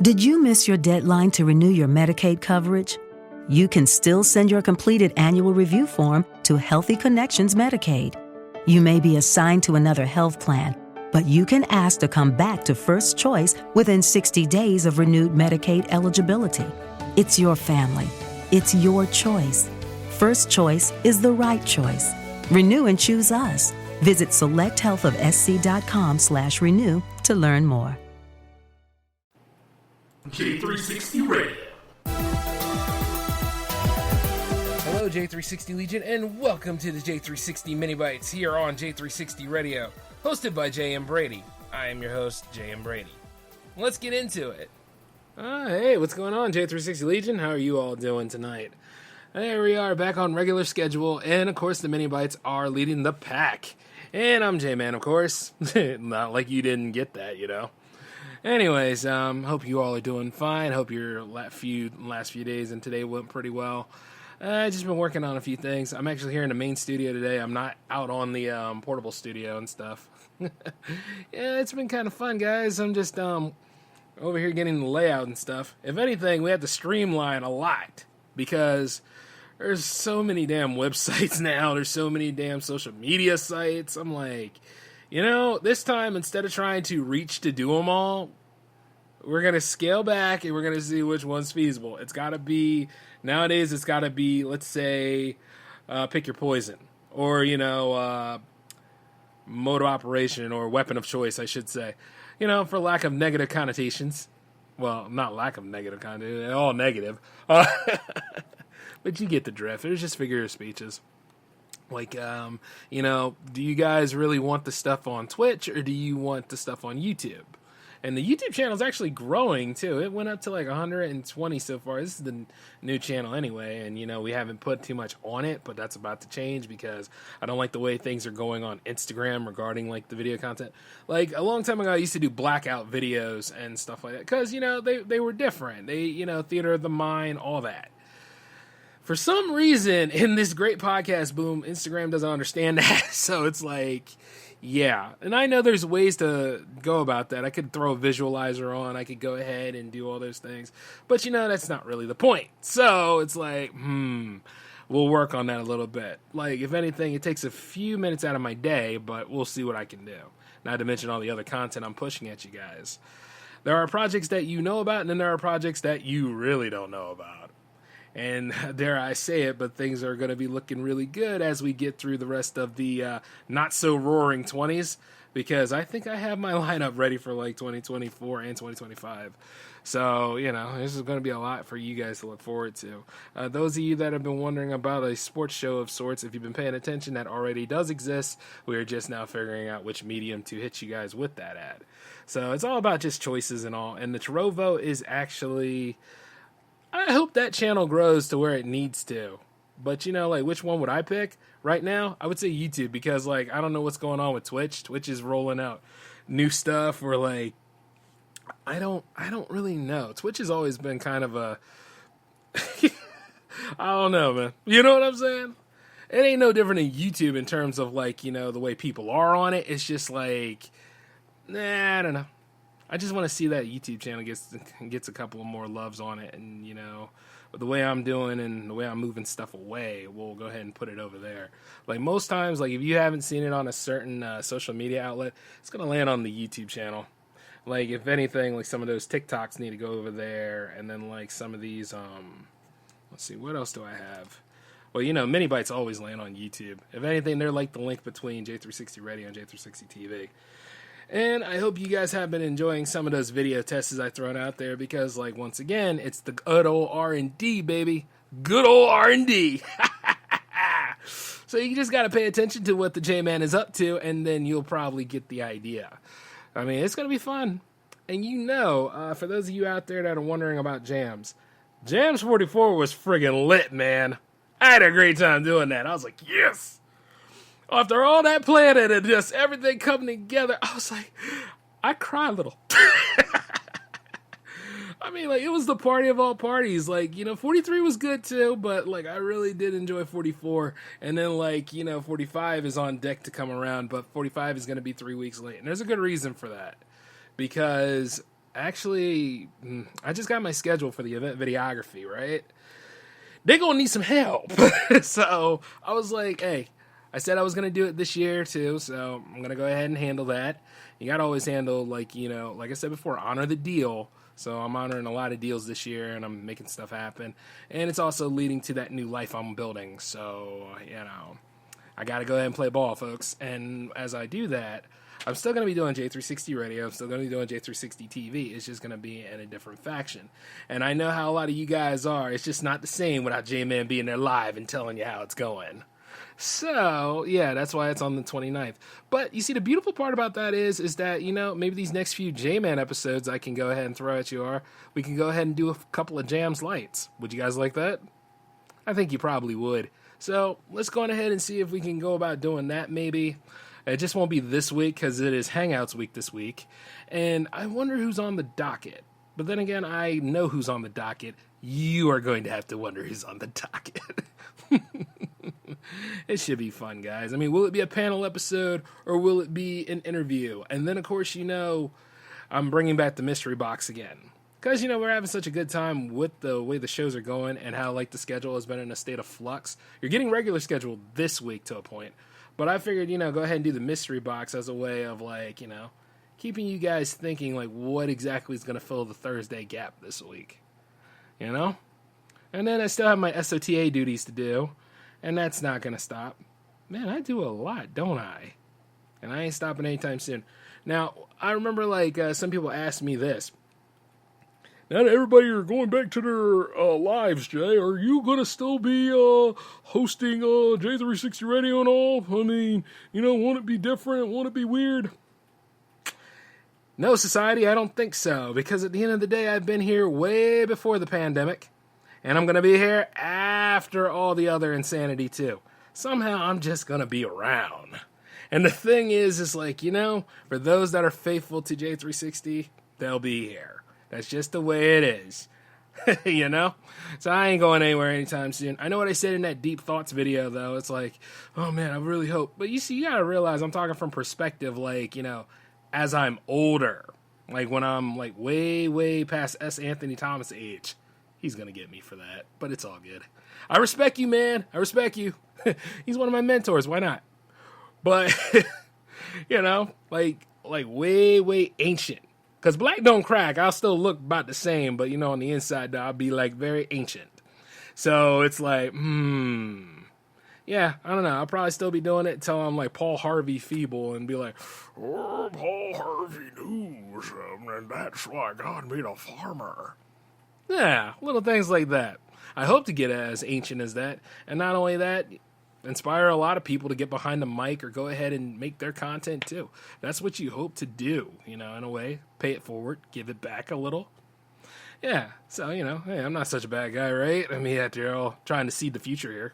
Did you miss your deadline to renew your Medicaid coverage? You can still send your completed annual review form to Healthy Connections Medicaid. You may be assigned to another health plan, but you can ask to come back to First Choice within 60 days of renewed Medicaid eligibility. It's your family. It's your choice. First Choice is the right choice. Renew and choose us. Visit selecthealthofsc.com/renew to learn more. J360 Radio. Hello, J360 Legion, and welcome to the J360 Mini Bites here on J360 Radio, hosted by J.M. Brady. I am your host, J.M. Brady. Let's get into it. Hey, what's going on, J360 Legion? How are you all doing tonight? There we are, back on regular schedule, and of course the Mini Bites are leading the pack. And I'm J-Man, of course. Not like you didn't get that, you know. Anyways, hope you all are doing fine. Hope your last few days and today went pretty well. I just been working on a few things. I'm actually here in the main studio today. I'm not out on the portable studio and stuff. Yeah, it's been kind of fun, guys. I'm just over here getting the layout and stuff. If anything, we have to streamline a lot because there's so many damn websites now. There's so many damn social media sites. I'm like, you know, this time, instead of trying to reach to do them all, we're going to scale back and we're going to see which one's feasible. It's got to be, nowadays, it's got to be, let's say, pick your poison. Or, you know, mode of operation or weapon of choice, I should say. You know, for lack of negative connotations. Well, not lack of negative connotations, they're all negative. But you get the drift. It's just figurative speeches. Like, you know, do you guys really want the stuff on Twitch or do you want the stuff on YouTube? And the YouTube channel is actually growing, too. It went up to like 120 so far. This is the new channel anyway. And, you know, we haven't put too much on it, but that's about to change because I don't like the way things are going on Instagram regarding, like, the video content. Like, a long time ago, I used to do blackout videos and stuff like that because, you know, they were different. They, you know, theater of the mind, all that. For some reason, in this great podcast boom, Instagram doesn't understand that. So it's like, yeah. And I know there's ways to go about that. I could throw a visualizer on. I could go ahead and do all those things. But, you know, that's not really the point. So it's like, we'll work on that a little bit. Like, if anything, it takes a few minutes out of my day, but we'll see what I can do. Not to mention all the other content I'm pushing at you guys. There are projects that you know about, and then there are projects that you really don't know about. And dare I say it, but things are going to be looking really good as we get through the rest of the not-so-roaring 20s, because I think I have my lineup ready for, like, 2024 and 2025. So, you know, this is going to be a lot for you guys to look forward to. Those of you that have been wondering about a sports show of sorts, if you've been paying attention, that already does exist. We are just now figuring out which medium to hit you guys with that at. So it's all about just choices and all. And the Tarovo is actually... I hope that channel grows to where it needs to. But, you know, like, which one would I pick? Right now, I would say YouTube because, like, I don't know what's going on with Twitch. Twitch is rolling out new stuff where, like, I don't really know. Twitch has always been kind of a... I don't know, man. You know what I'm saying? It ain't no different than YouTube in terms of, like, you know, the way people are on it. It's just like, I don't know. I just want to see that YouTube channel gets a couple of more loves on it. And, you know, with the way I'm doing and the way I'm moving stuff away, we'll go ahead and put it over there. Like, most times, like, if you haven't seen it on a certain social media outlet, it's going to land on the YouTube channel. Like, if anything, like, some of those TikToks need to go over there. And then, like, some of these, let's see, what else do I have? Well, you know, Mini Bites always land on YouTube. If anything, they're like the link between J360 Radio and J360 TV. And I hope you guys have been enjoying some of those video tests I've thrown out there because, like, once again, it's the good old R&D, baby. Good old R&D. So you just got to pay attention to what the J-Man is up to, and then you'll probably get the idea. I mean, it's going to be fun. And you know, for those of you out there that are wondering about Jams, Jams 44 was friggin' lit, man. I had a great time doing that. I was like, yes! After all that planning and just everything coming together, I was like, I cried a little. I mean, like, it was the party of all parties. Like, you know, 43 was good too, but, like, I really did enjoy 44. And then, like, you know, 45 is on deck to come around, but 45 is going to be 3 weeks late. And there's a good reason for that. Because actually, I just got my schedule for the event videography, right? They're going to need some help. So I was like, hey, I said I was going to do it this year too, so I'm going to go ahead and handle that. You got to always handle, like I said before, honor the deal. So I'm honoring a lot of deals this year, and I'm making stuff happen. And it's also leading to that new life I'm building. So, I got to go ahead and play ball, folks. And as I do that, I'm still going to be doing J360 Radio. I'm still going to be doing J360 TV. It's just going to be in a different faction. And I know how a lot of you guys are. It's just not the same without J-Man being there live and telling you how it's going. So, yeah, that's why it's on the 29th. But you see, the beautiful part about that is that, maybe these next few J-Man episodes I can go ahead and throw at you we can go ahead and do a couple of Jams Lights. Would you guys like that? I think you probably would. So, let's go on ahead and see if we can go about doing that maybe. It just won't be this week because it is Hangouts week this week. And I wonder who's on the docket. But then again, I know who's on the docket. You are going to have to wonder who's on the docket. It should be fun, guys. I mean, will it be a panel episode or will it be an interview? And then, of course, I'm bringing back the mystery box again. Because, we're having such a good time with the way the shows are going and how, the schedule has been in a state of flux. You're getting regular schedule this week to a point. But I figured, go ahead and do the mystery box as a way of, keeping you guys thinking, what exactly is going to fill the Thursday gap this week. And then I still have my SOTA duties to do. And that's not going to stop. Man, I do a lot, don't I? And I ain't stopping anytime soon. Now, I remember, some people asked me this. Now that everybody are going back to their lives, Jay, are you going to still be hosting J360 Radio and all? I mean, won't it be different? Won't it be weird? No, society, I don't think so. Because at the end of the day, I've been here way before the pandemic. And I'm going to be here after all the other insanity, too. Somehow, I'm just going to be around. And the thing is for those that are faithful to J360, they'll be here. That's just the way it is. So I ain't going anywhere anytime soon. I know what I said in that Deep Thoughts video, though. It's oh, man, I really hope. But you see, you got to realize I'm talking from perspective, as I'm older. When I'm, way, way past S. Anthony Thomas age. He's going to get me for that, but it's all good. I respect you, man. I respect you. He's one of my mentors. Why not? But, way, way ancient. Because black don't crack. I'll still look about the same, but, on the inside, I'll be, very ancient. So it's yeah, I don't know. I'll probably still be doing it until I'm, Paul Harvey feeble and be oh, Paul Harvey knows, and that's why God made a farmer. Yeah, little things like that. I hope to get as ancient as that. And not only that, inspire a lot of people to get behind the mic or go ahead and make their content too. That's what you hope to do, in a way. Pay it forward, give it back a little. Yeah, so, hey, I'm not such a bad guy, right? I mean, after all, trying to see the future here.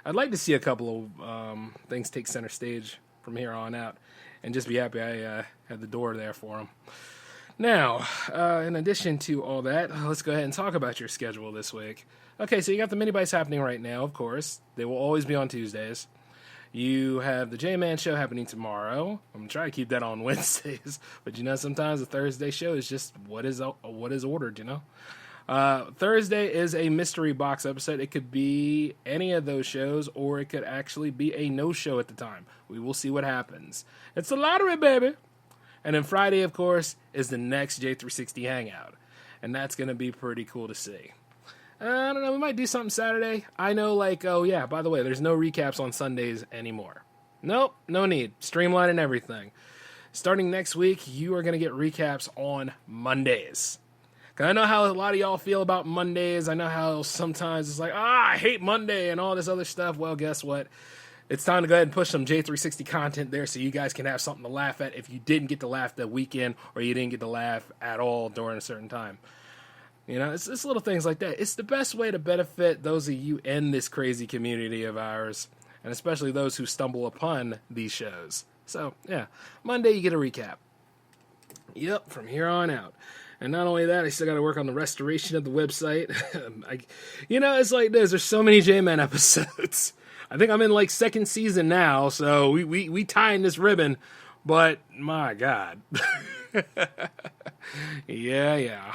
I'd like to see a couple of things take center stage from here on out and just be happy I had the door there for them. Now, in addition to all that, let's go ahead and talk about your schedule this week. Okay, so you got the mini bites happening right now, of course. They will always be on Tuesdays. You have the J-Man show happening tomorrow. I'm going to try to keep that on Wednesdays. But, sometimes the Thursday show is just what is ordered, Thursday is a mystery box episode. It could be any of those shows, or it could actually be a no-show at the time. We will see what happens. It's a lottery, baby. And then Friday, of course, is the next J360 Hangout. And that's going to be pretty cool to see. I don't know, we might do something Saturday. I know, oh yeah, by the way, there's no recaps on Sundays anymore. Nope, no need. Streamlining everything. Starting next week, you are going to get recaps on Mondays. Because I know how a lot of y'all feel about Mondays. I know how sometimes it's I hate Monday and all this other stuff. Well, guess what? It's time to go ahead and push some J360 content there so you guys can have something to laugh at if you didn't get to laugh that weekend or you didn't get to laugh at all during a certain time. It's little things like that. It's the best way to benefit those of you in this crazy community of ours, and especially those who stumble upon these shows. So, yeah, Monday you get a recap. Yep, from here on out. And not only that, I still got to work on the restoration of the website. It's like this. There's so many J-Man episodes. I think I'm in second season now, so we tying this ribbon, but my God. Yeah.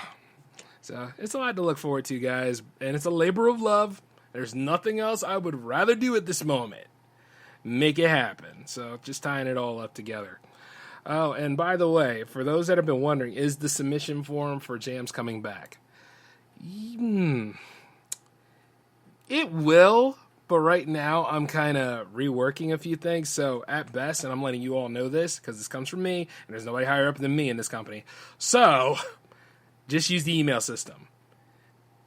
So it's a lot to look forward to, guys, and it's a labor of love. There's nothing else I would rather do at this moment. Make it happen. So just tying it all up together. Oh, and by the way, for those that have been wondering, is the submission form for jams coming back? It will, but right now I'm kind of reworking a few things. So at best, and I'm letting you all know this because this comes from me, and there's nobody higher up than me in this company. So just use the email system.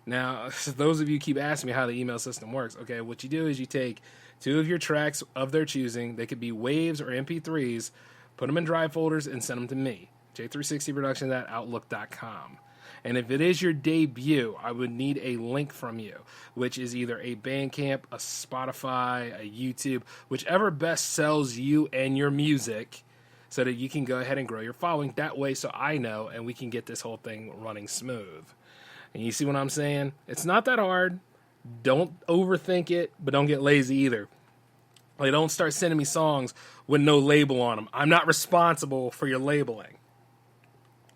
Now, those of you keep asking me how the email system works. Okay, what you do is you take 2 of your tracks of their choosing. They could be waves or MP3s. Put them in drive folders and send them to me, j360productions@outlook.com. And if it is your debut, I would need a link from you, which is either a Bandcamp, a Spotify, a YouTube, whichever best sells you and your music, so that you can go ahead and grow your following that way, so I know, and we can get this whole thing running smooth. And you see what I'm saying? It's not that hard. Don't overthink it, but don't get lazy either. Like, don't start sending me songs with no label on them. I'm not responsible for your labeling.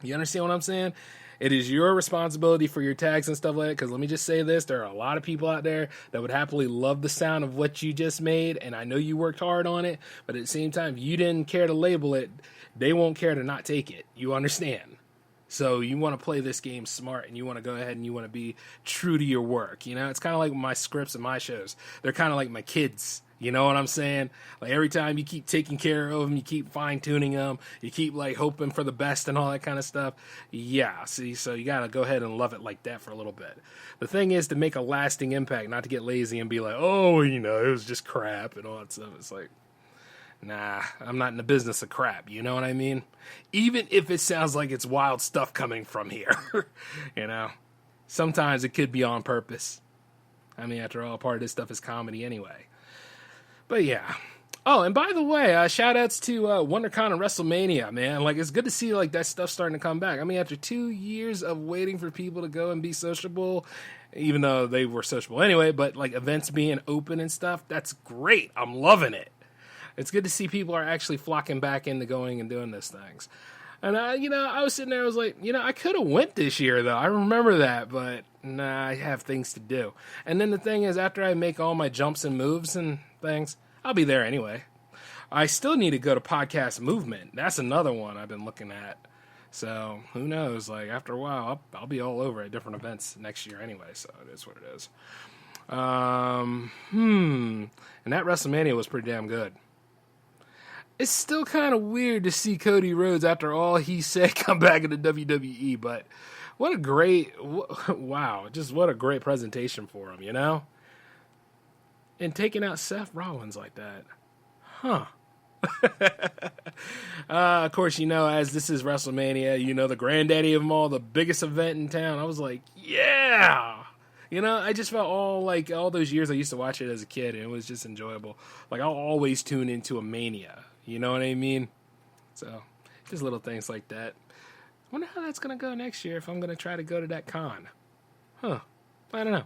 You understand what I'm saying? It is your responsibility for your tags and stuff like that, because let me just say this, there are a lot of people out there that would happily love the sound of what you just made, and I know you worked hard on it, but at the same time, if you didn't care to label it, they won't care to not take it. You understand? So you want to play this game smart, and you want to go ahead and you want to be true to your work. You know, it's kind of like my scripts and my shows. They're kind of like my kids. You know what I'm saying? Like, every time you keep taking care of them, you keep fine-tuning them, you keep, like, hoping for the best and all that kind of stuff. Yeah, see, so you got to go ahead and love it like that for a little bit. The thing is to make a lasting impact, not to get lazy and be like, oh, you know, it was just crap and all that stuff. It's like, nah, I'm not in the business of crap, you know what I mean? Even if it sounds like it's wild stuff coming from here, you know? Sometimes it could be on purpose. I mean, after all, part of this stuff is comedy anyway. But yeah. Oh, and by the way, shout outs to WonderCon and WrestleMania, man. Like, it's good to see, like, that stuff starting to come back. I mean, after 2 years of waiting for people to go and be sociable, even though they were sociable anyway, but, like, events being open and stuff, that's great. I'm loving it. It's good to see people are actually flocking back into going and doing these things. And, I was sitting there, I was like, I could have went this year, though. I remember that, but, nah, I have things to do. And then the thing is, after I make all my jumps and moves and things, I'll be there anyway. I still need to go to Podcast Movement. That's another one I've been looking at. So, who knows? Like, after a while, I'll be all over at different events next year anyway, so it is what it is. And that WrestleMania was pretty damn good. It's still kind of weird to see Cody Rhodes, after all he said, come back into WWE, but what a great, wow, just what a great presentation for him, you know? And taking out Seth Rollins like that. Huh. Of course, as this is WrestleMania, the granddaddy of them all, the biggest event in town, I was like, yeah! I just felt all those years I used to watch it as a kid, and it was just enjoyable. Like, I'll always tune into a Mania. You know what I mean? So, just little things like that. I wonder how that's going to go next year if I'm going to try to go to that con. Huh. I don't know.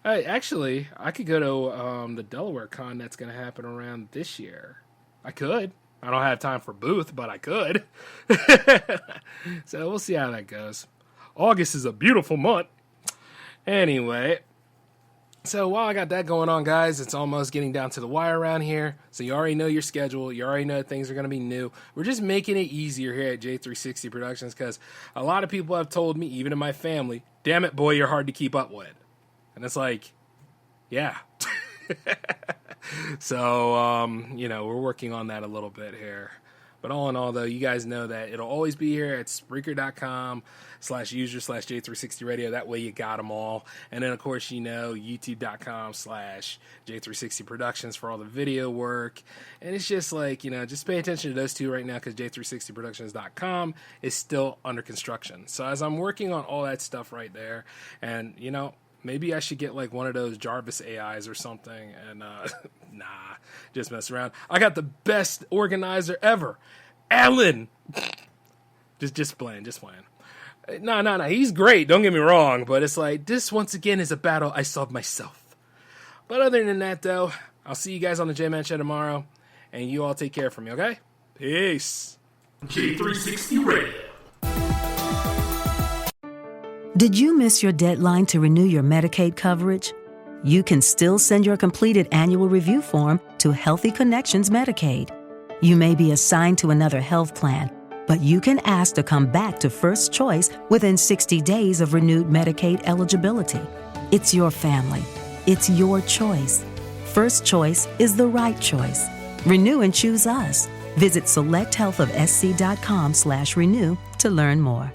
Actually, I could go to the Delaware con that's going to happen around this year. I could. I don't have time for booth, but I could. So, we'll see how that goes. August is a beautiful month. Anyway, so while I got that going on, guys, it's almost getting down to the wire around here. So you already know your schedule. You already know things are going to be new. We're just making it easier here at J360 Productions because a lot of people have told me, even in my family, damn it, boy, you're hard to keep up with. And it's like, yeah. So, we're working on that a little bit here. But all in all, though, you guys know that it'll always be here at Spreaker.com/user/J360radio. That way you got them all. And then, of course, YouTube.com/J360 Productions for all the video work. And it's just like, just pay attention to those two right now because J360Productions.com is still under construction. So as I'm working on all that stuff right there, and, maybe I should get like one of those Jarvis AIs or something and, nah, just mess around. I got the best organizer ever, Alan. just playing. No, he's great. Don't get me wrong, but it's like, this once again is a battle I solved myself. But other than that, though, I'll see you guys on the J-Man Show tomorrow, and you all take care for me, okay? Peace. J360 Radio. Did you miss your deadline to renew your Medicaid coverage? You can still send your completed annual review form to Healthy Connections Medicaid. You may be assigned to another health plan, but you can ask to come back to First Choice within 60 days of renewed Medicaid eligibility. It's your family. It's your choice. First Choice is the right choice. Renew and choose us. Visit selecthealthofsc.com/renew to learn more.